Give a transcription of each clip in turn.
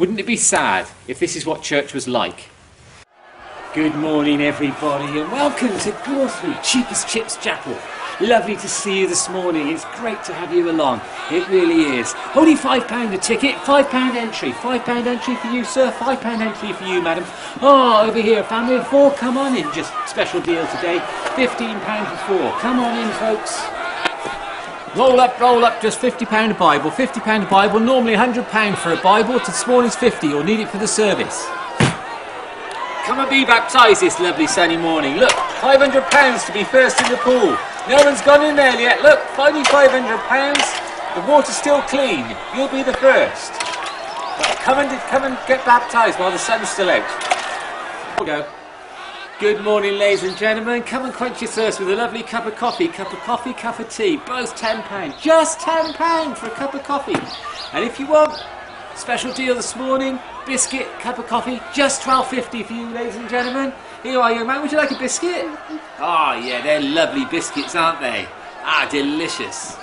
Wouldn't it be sad if this is what church was like? Good morning everybody and welcome to Gorsley Cheapest Chips Chapel. Lovely to see you this morning. It's great to have you along. It really is. Only £5 a ticket, £5 entry. £5 entry for you, sir. £5 entry for you, madam. Oh, over here, family of four, come on in. Just special deal today. £15 for four. Come on in, folks. Roll up, just £50 a Bible. £50 a Bible, normally £100 for a Bible. This morning's 50, you'll need it for the service. Come and be baptised this lovely sunny morning. Look, £500 to be first in the pool. No one's gone in there yet. Look, only £500. The water's still clean. You'll be the first. Come and get baptised while the sun's still out. We'll go. Good morning, ladies and gentlemen. Come and quench your thirst with a lovely cup of coffee, cup of tea. Both £10. Just £10 for a cup of coffee. And if you want, special deal this morning, biscuit, cup of coffee, just £12.50 for you, ladies and gentlemen. Here you are, young man. Would you like a biscuit? Oh, yeah, they're lovely biscuits, aren't they? Ah, delicious.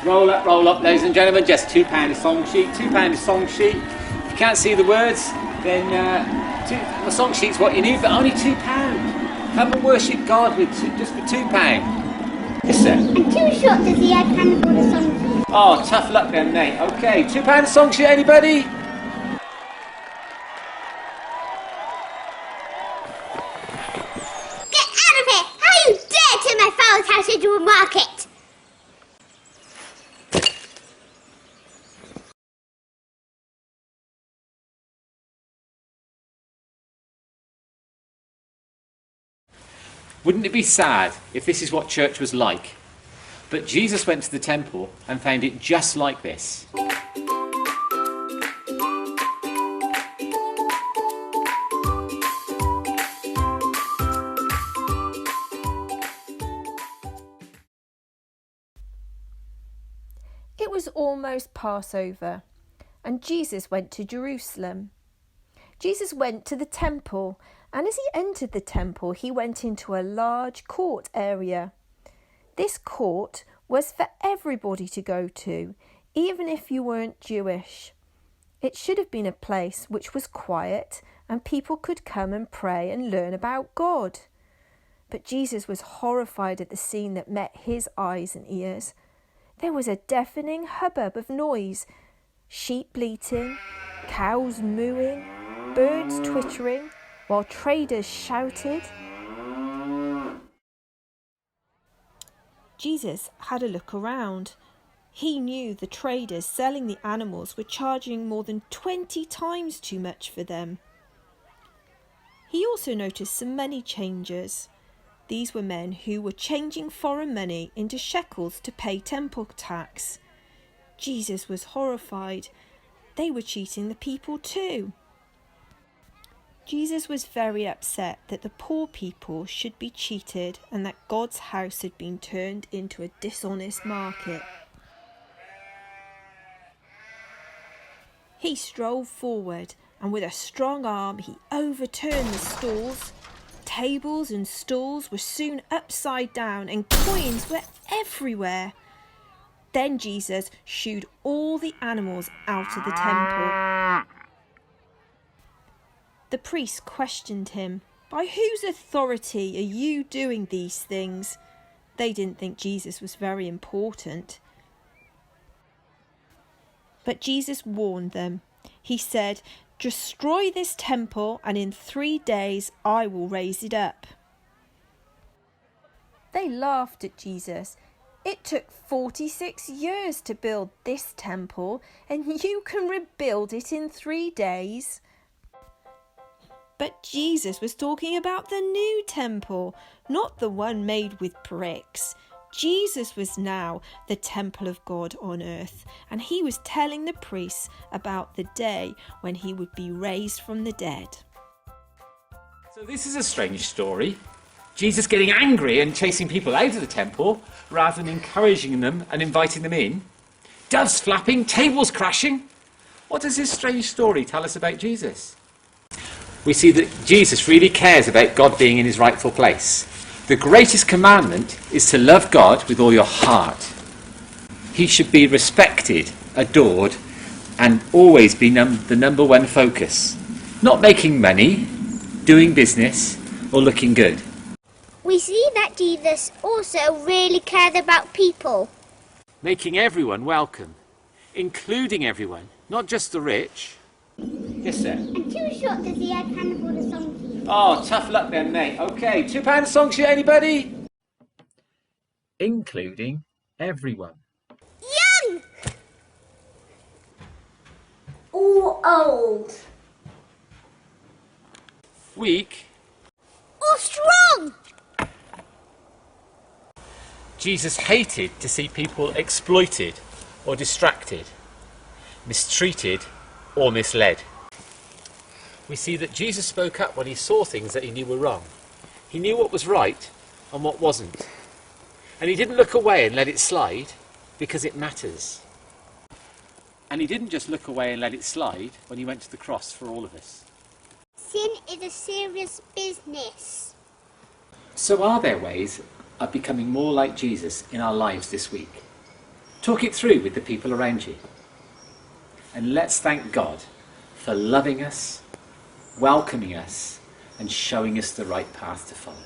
Roll up, ladies and gentlemen. Just £2 a song sheet. £2 a song sheet. If you can't see the words, then the song sheet's what you need, but only £2. Come and worship God with just for £2. Yes, sir. I'm too short to see. I can't afford a song sheet. Oh, tough luck then, mate. Okay, £2 a song sheet, anybody? Get out of here! How you dare turn my father's house into a market! Wouldn't it be sad if this is what church was like? But Jesus went to the temple and found it just like this. It was almost Passover, and Jesus went to Jerusalem. Jesus went to the temple, and as he entered the temple, he went into a large court area. This court was for everybody to go to, even if you weren't Jewish. It should have been a place which was quiet and people could come and pray and learn about God. But Jesus was horrified at the scene that met his eyes and ears. There was a deafening hubbub of noise, sheep bleating, cows mooing, birds twittering, while traders shouted. Jesus had a look around. He knew the traders selling the animals were charging more than 20 times too much for them. He also noticed some money changers. These were men who were changing foreign money into shekels to pay temple tax. Jesus was horrified. They were cheating the people too. Jesus was very upset that the poor people should be cheated and that God's house had been turned into a dishonest market. He strolled forward and with a strong arm he overturned the stalls. Tables and stools were soon upside down and coins were everywhere. Then Jesus shooed all the animals out of the temple. The priest questioned him, "By whose authority are you doing these things?" They didn't think Jesus was very important. But Jesus warned them. He said, "Destroy this temple, and in 3 days I will raise it up." They laughed at Jesus. "It took 46 years to build this temple, and you can rebuild it in 3 days. But Jesus was talking about the new temple, not the one made with bricks. Jesus was now the temple of God on earth, and he was telling the priests about the day when he would be raised from the dead. So this is a strange story. Jesus getting angry and chasing people out of the temple rather than encouraging them and inviting them in. Doves flapping, tables crashing. What does this strange story tell us about Jesus? We see that Jesus really cares about God being in his rightful place. The greatest commandment is to love God with all your heart. He should be respected, adored, and always be the number one focus. Not making money, doing business, or looking good. We see that Jesus also really cared about people. Making everyone welcome, including everyone, not just the rich. Yes, sir. And 2 short does he have can afford a song sheet? Oh, tough luck then, mate. Okay, £2 song sheet, anybody? Including everyone. Young! Or old? Weak. Or strong? Jesus hated to see people exploited or distracted, mistreated or misled. We see that Jesus spoke up when he saw things that he knew were wrong. He knew what was right and what wasn't. And he didn't look away and let it slide because it matters. And he didn't just look away and let it slide when he went to the cross for all of us. Sin is a serious business. So are there ways of becoming more like Jesus in our lives this week? Talk it through with the people around you. And let's thank God for loving us, welcoming us, and showing us the right path to follow.